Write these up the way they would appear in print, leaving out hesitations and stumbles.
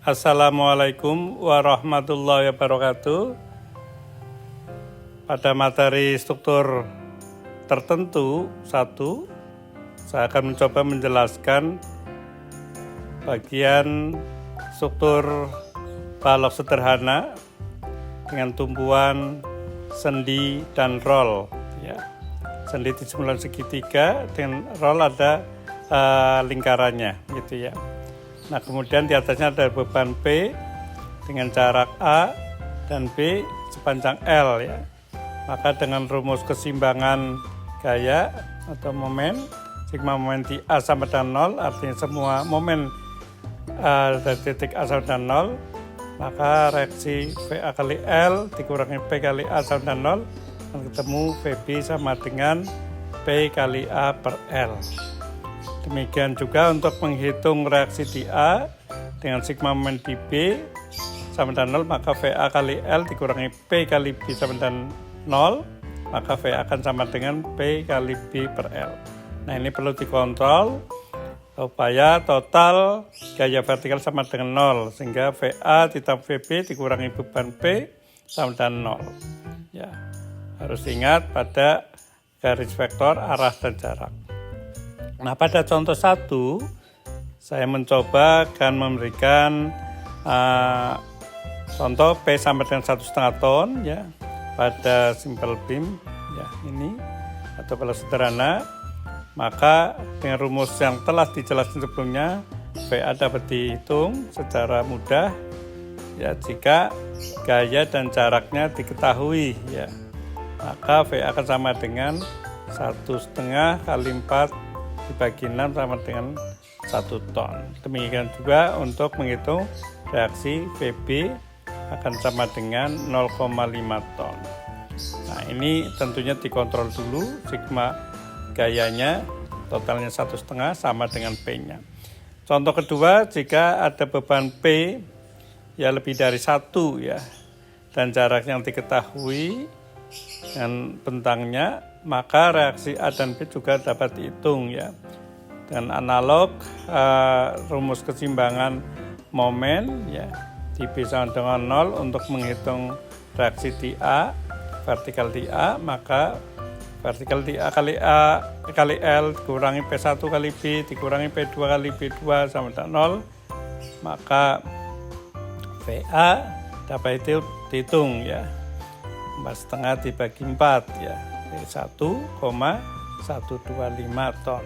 Assalamualaikum warahmatullahi wabarakatuh. Pada materi struktur tertentu satu, saya akan mencoba menjelaskan bagian struktur balok sederhana dengan tumpuan sendi dan roll. Ya. Sendi di simpulan segitiga, dengan roll ada lingkarannya, gitu ya. Nah, kemudian di atasnya ada beban P dengan jarak A dan B sepanjang L ya. Maka dengan rumus keseimbangan gaya atau momen, sigma momen di A sama dengan 0, artinya semua momen dari titik A sama dengan 0, maka reaksi VA kali L dikurangi P kali A sama dengan 0, akan ketemu VB sama dengan P kali A per L. Demikian juga untuk menghitung reaksi di A dengan sigma momen di B sama dengan 0, maka VA kali L dikurangi P kali B sama dengan 0, maka VA akan sama dengan P kali B per L. Nah, ini perlu dikontrol supaya total gaya vertikal sama dengan 0, sehingga VA ditambah VB dikurangi beban P sama dengan 0. Ya, harus ingat pada garis vektor arah dan jarak. Nah, pada contoh 1, saya mencoba akan memberikan contoh P sama dengan 1,5 ton ya pada simple beam ya ini atau balok sederhana. Maka dengan rumus yang telah dijelaskan sebelumnya, VA dapat dihitung secara mudah ya jika gaya dan jaraknya diketahui ya. Maka VA akan sama dengan 1,5 kali 4 dibagi 6 sama dengan 1 ton. Demikian juga untuk menghitung reaksi VB akan sama dengan 0,5 ton. Nah, ini tentunya dikontrol dulu sigma gayanya, totalnya 1,5 sama dengan P-nya. Contoh kedua, jika ada beban P ya lebih dari 1 ya dan jarak yang diketahui dengan bentangnya, maka reaksi A dan B juga dapat dihitung ya. Dan analog rumus keseimbangan momen ya di B sama dengan 0 untuk menghitung reaksi di A, vertikal di A, maka vertikal di A kali L dikurangi P1 kali B dikurangi P2 kali B2 sama dengan 0, maka VA dapat dihitung ya 4,5 dibagi 4 ya 1,125 ton.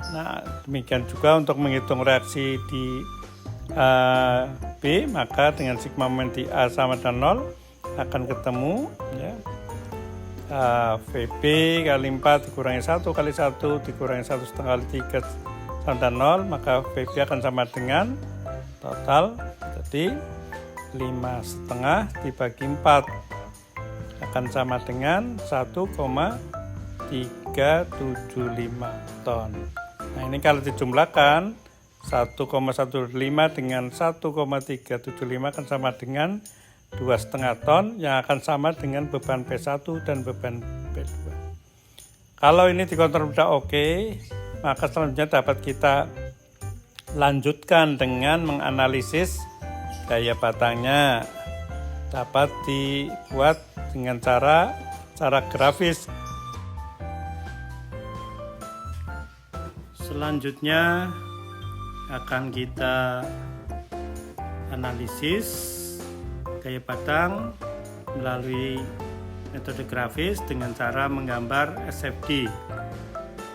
Nah, demikian juga untuk menghitung reaksi di B, maka dengan sigma momen di A sama dengan 0 akan ketemu ya VB kali 4 dikurangi 1 kali 1 dikurangi 1,5 kali 3 sama dengan 0, maka VB akan sama dengan total jadi 5,5 dibagi 4 akan sama dengan 1,375 ton. Nah, ini kalau dijumlahkan 1,125 dengan 1,375 akan sama dengan 2,5 ton yang akan sama dengan beban P1 dan beban P2. Kalau ini dikontrol sudah oke, maka selanjutnya dapat kita lanjutkan dengan menganalisis gaya batangnya. Dapat dibuat dengan cara grafis. Selanjutnya akan kita analisis gaya batang melalui metode grafis dengan cara menggambar SFD,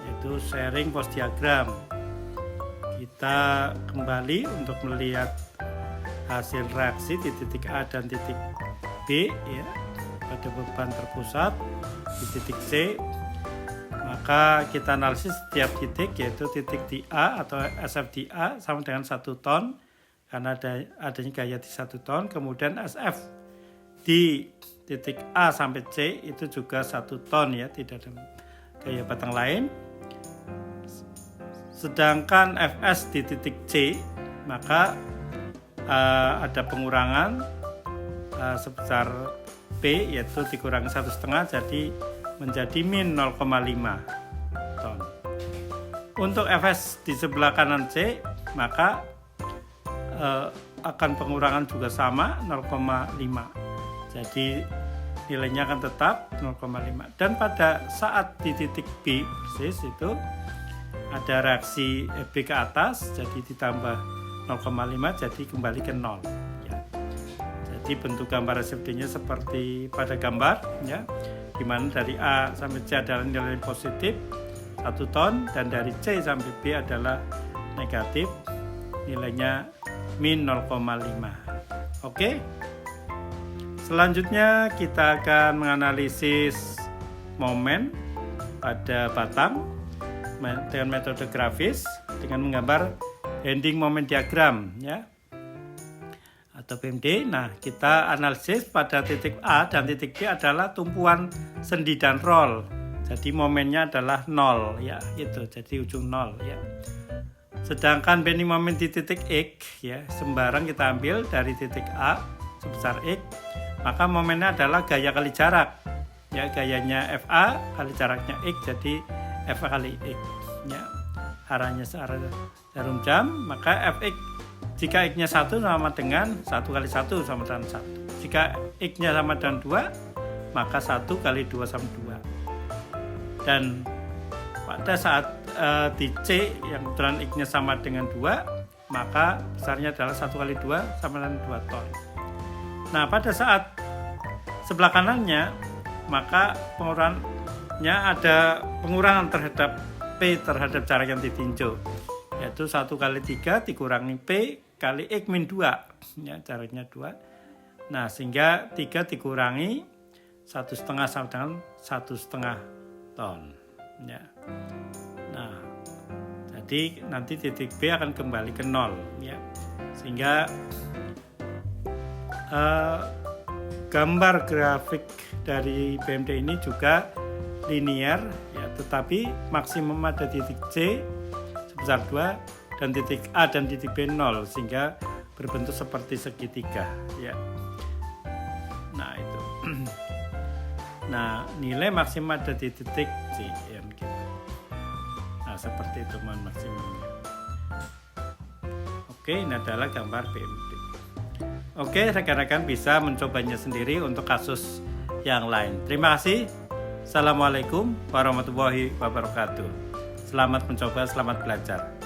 yaitu sharing post diagram. Kita kembali untuk melihat hasil reaksi di titik A dan titik B ya pada beban terpusat di titik C. Maka kita analisis setiap titik, yaitu titik di A atau SF di A sama dengan 1 ton karena adanya gaya di 1 ton. Kemudian SF di titik A sampai C itu juga 1 ton ya, tidak ada gaya batang lain. Sedangkan FS di titik C maka ada pengurangan sebesar P, yaitu dikurangi 1,5 jadi menjadi min 0,5 ton. Untuk Fs di sebelah kanan C maka akan pengurangan juga sama 0,5. Jadi nilainya akan tetap 0,5. Dan pada saat di titik B persis itu ada reaksi B ke atas, jadi ditambah 0,5 jadi kembali ke 0 ya. Jadi bentuk gambar reseptinya seperti pada gambar ya, di mana dari A sampai C adalah nilai positif 1 ton dan dari C sampai B adalah negatif, nilainya min 0,5. Oke. Selanjutnya kita akan menganalisis momen pada batang dengan metode grafis dengan menggambar bending moment diagram ya, atau BMD. Nah, kita analisis pada titik A dan titik B adalah tumpuan sendi dan roll. Jadi momennya adalah 0 ya, itu. Jadi ujung 0 ya. Sedangkan bending moment di titik X ya, sembarang kita ambil dari titik A sebesar X, maka momennya adalah gaya kali jarak. Ya, gayanya FA kali jaraknya X, jadi FA kali X ya. Arahnya searah jarum jam, maka Fx jika X-nya 1 sama dengan 1 kali 1 sama dengan 1. Jika X-nya sama dengan 2, maka 1 kali 2 sama 2. Dan pada saat di C yang kebetulan X-nya sama dengan 2, maka besarnya adalah 1 kali 2 sama dengan 2 ton. Nah, pada saat sebelah kanannya, maka pengurangannya ada pengurangan terhadap P terhadap jarak yang ditinjau, yaitu 1 kali 3 dikurangi P kali X min 2 ya, jaraknya 2. Nah, sehingga 3 dikurangi 1,5 sama dengan 1,5 ton ya. Nah, jadi nanti titik B akan kembali ke 0 ya, sehingga gambar grafik dari BMD ini juga linear ya, tetapi maksimum ada titik C sebesar 2 dan titik A dan titik B 0, sehingga berbentuk seperti segitiga ya. Nah, itu. Nah, nilai maksimum ada di titik C ya, gitu. Nah, seperti itu maksimumnya. Oke, ini adalah gambar BMD. Oke, rekan-rekan bisa mencobanya sendiri untuk kasus yang lain. Terima kasih. Assalamualaikum warahmatullahi wabarakatuh. Selamat mencoba, selamat belajar.